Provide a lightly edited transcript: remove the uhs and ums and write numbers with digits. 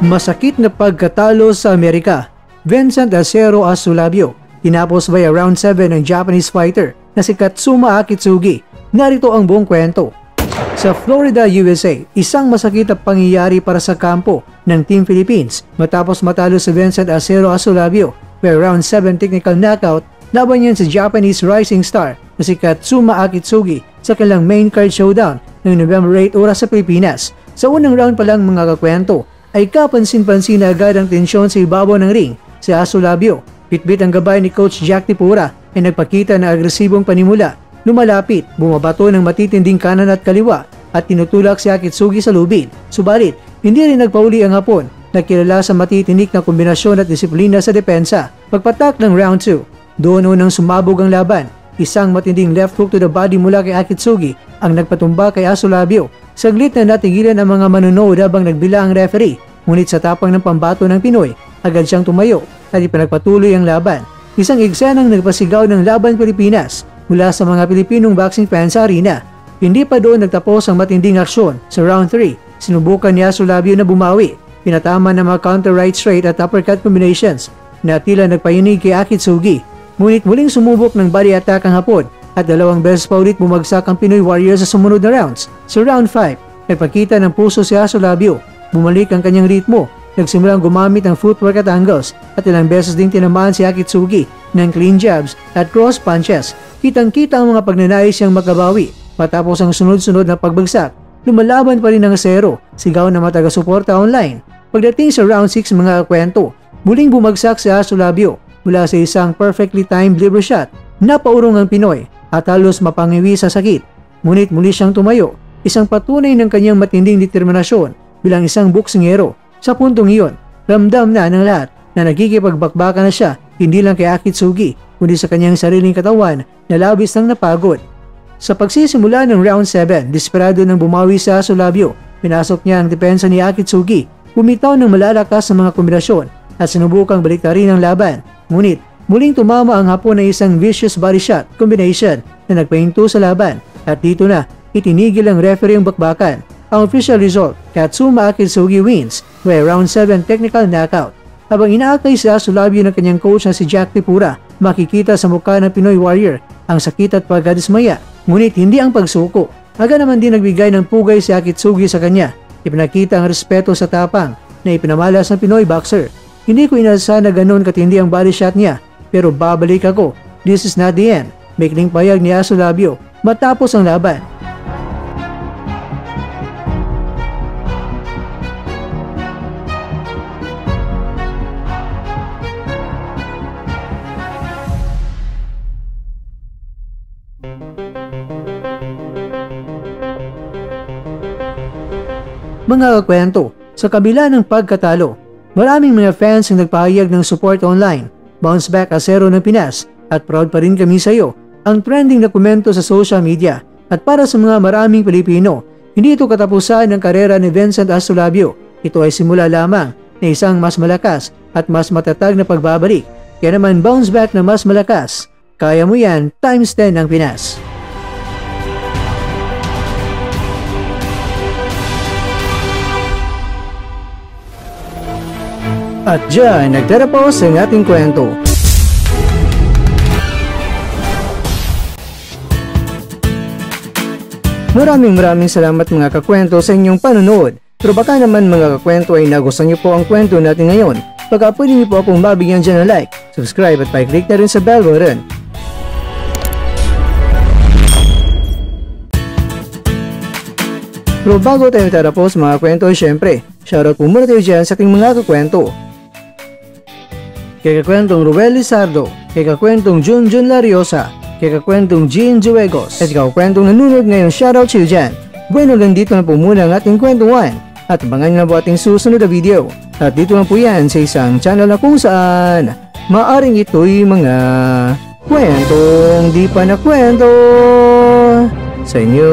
Masakit na pagkatalo sa Amerika. Vincent Acero Asulabio tinapos by round 7 ng Japanese fighter na si Katsuma Akitsugi. Narito ang buong kwento. Sa Florida, USA, isang masakit na pangyayari para sa kampo ng Team Philippines matapos matalo si Vincent Acero Asulabio by round 7 technical knockout laban niyan sa Japanese rising star na si Katsuma Akitsugi sa kanilang main card showdown ng November 8 oras sa Pilipinas. Sa unang round pa lang mga kakwento ay kapansin-pansin na agad ang tensyon sa ibabaw ng ring. Si Asulabio, bitbit ang gabay ni Coach Jack Tipura ay nagpakita ng agresibong panimula. Lumalapit, bumabato ng matitinding kanan at kaliwa at tinutulak si Akitsugi sa lubid. Subalit, hindi rin nagpauli ang Hapon na kilala sa matitinik na kombinasyon at disiplina sa depensa. Pagpatak ng round 2, doon unang sumabog ang laban. Isang matinding left hook to the body mula kay Akitsugi ang nagpatumba kay Asulabio. Saglit na natigilan ang mga manonood habang nagbila ang referee. Ngunit sa tapang ng pambato ng Pinoy, agad siyang tumayo at ipinagpatuloy ang laban. Isang eksenang nagpasigaw ng Laban Pilipinas mula sa mga Pilipinong boxing fans sa arena. Hindi pa doon nagtapos ang matinding aksyon. Sa round 3, sinubukan ni Asulabio na bumawi. Pinatama ng mga counter right straight at uppercut combinations na tila nagpayinig kay Akitsugi. Ngunit muling sumubok ng body attack ang Hapon at 2 beses pa ulit bumagsak ang Pinoy Warrior sa sumunod na rounds. Sa round 5, nagpakita ng puso si Asulabio. Bumalik ang kanyang ritmo. Nagsimulang gumamit ng footwork at angles at ilang beses ding tinamaan si Akitsugi ng clean jabs at cross punches. Kitang-kita ang mga pagnanais siyang makabawi. Matapos ang sunod-sunod na pagbagsak, lumalaban pa rin ang Acero, sigaw ng mga taga-suporta online. Pagdating sa round 6 mga kwento, muling bumagsak si Asulabio mula sa isang perfectly timed liver shot. Napaurong ang Pinoy at halos mapangiwi sa sakit. Ngunit muli siyang tumayo, isang patunay ng kanyang matinding determinasyon bilang isang boksingero. Sa puntong iyon, ramdam na ng lahat na nagikipagbakbakan na siya hindi lang kay Akitsugi kundi sa kanyang sariling katawan na labis nang napagod. Sa pagsisimula ng round 7, desperado nang bumawi sa Asulabio. Pinasok niya ang depensa ni Akitsugi, bumitaw ng malalakas sa mga kombinasyon at sinubukang baliktarin ang laban. Ngunit muling tumama ang Hapon na isang vicious body shot combination na nagpahinto sa laban at dito na itinigil ang referee ang bakbakan. Ang official result, Katsuma Akitsugi wins by round 7 technical knockout. Habang inaakay si Asulabio ng kanyang coach na si Jack Tipura, makikita sa mukha ng Pinoy Warrior ang sakit at pagkadismaya. Ngunit hindi ang pagsuko. Agad naman din nagbigay ng pugay si Akitsugi sa kanya. Ipinakita ang respeto sa tapang na ipinamalas ng Pinoy boxer. Hindi ko inasahan na ganoon katindi ang body shot niya, pero babalik ako. This is not the end. Maikling payag ni Asulabio matapos ang laban. Mga kakwento, sa kabila ng pagkatalo, maraming mga fans ang nagpahayag ng support online. Bounce back Acero ng Pinas at proud pa rin kami sa iyo. Ang trending na komento sa social media at para sa mga maraming Pilipino, hindi ito katapusan ng karera ni Vincent Asulabio. Ito ay simula lamang na isang mas malakas at mas matatag na pagbabalik. Kaya naman bounce back na mas malakas. Kaya mo yan, times 10 ang Pinas. At dyan, nagtatapos ang ating kwento. Maraming salamat mga kakwento sa inyong panonood. Pero baka naman mga kakwento ay nagustuhan niyo po ang kwento natin ngayon. Baka pwede niyo po akong mabigyan dyan ng like, subscribe at pa-click na rin sa bell button. Pero bago tayo tatapos mga kwento, syempre, shoutout po muna tayo dyan sa ating mga kakwento. Kay kakwentong Ruel Lizardo, kay kakwentong Junjun Lariosa, kay kakwentong Jean Juegos, at kakwentong nanonood ngayon, shoutout siyo dyan. Bueno, lang dito na po muna ang ating kwentuhan at abangan na po ating susunod na video. At dito lang po yan sa isang channel na kung saan maaring ito'y mga kwentong di pa na kwento sa inyo.